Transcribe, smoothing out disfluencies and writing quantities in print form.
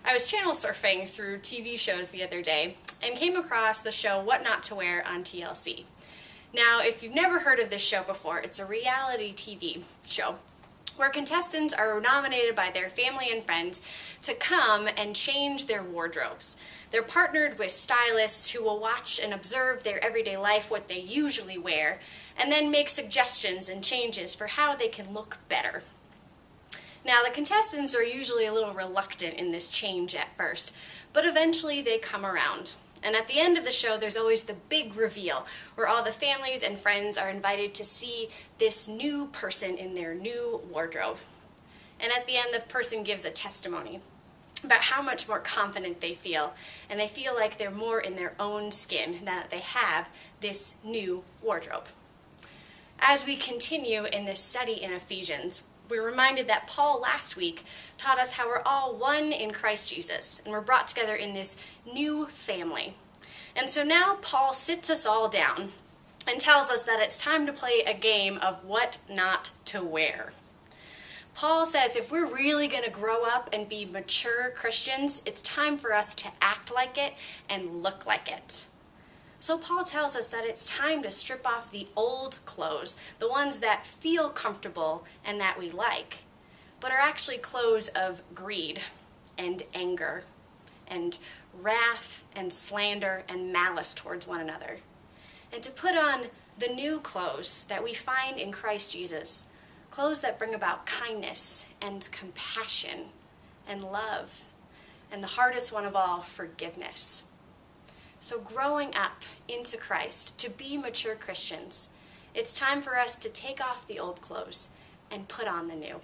I was channel surfing through TV shows the other day and came across the show What Not to Wear on TLC. Now, if you've never heard of this show before, it's a reality TV show where contestants are nominated by their family and friends to come and change their wardrobes. They're partnered with stylists who will watch and observe their everyday life, what they usually wear, and then make suggestions and changes for how they can look better. Now, the contestants are usually a little reluctant in this change at first, but eventually they come around. And at the end of the show, there's always the big reveal, where all the families and friends are invited to see this new person in their new wardrobe. And at the end, the person gives a testimony about how much more confident they feel, and they feel like they're more in their own skin now that they have this new wardrobe. As we continue in this study in Ephesians, we're reminded that Paul last week taught us how we're all one in Christ Jesus, and we're brought together in this new family. And so now Paul sits us all down and tells us that it's time to play a game of what not to wear. Paul says if we're really going to grow up and be mature Christians, it's time for us to act like it and look like it. So Paul tells us that it's time to strip off the old clothes, the ones that feel comfortable and that we like, but are actually clothes of greed and anger and wrath and slander and malice towards one another, and to put on the new clothes that we find in Christ Jesus, clothes that bring about kindness and compassion and love, and the hardest one of all, forgiveness. So growing up into Christ, to be mature Christians, it's time for us to take off the old clothes and put on the new.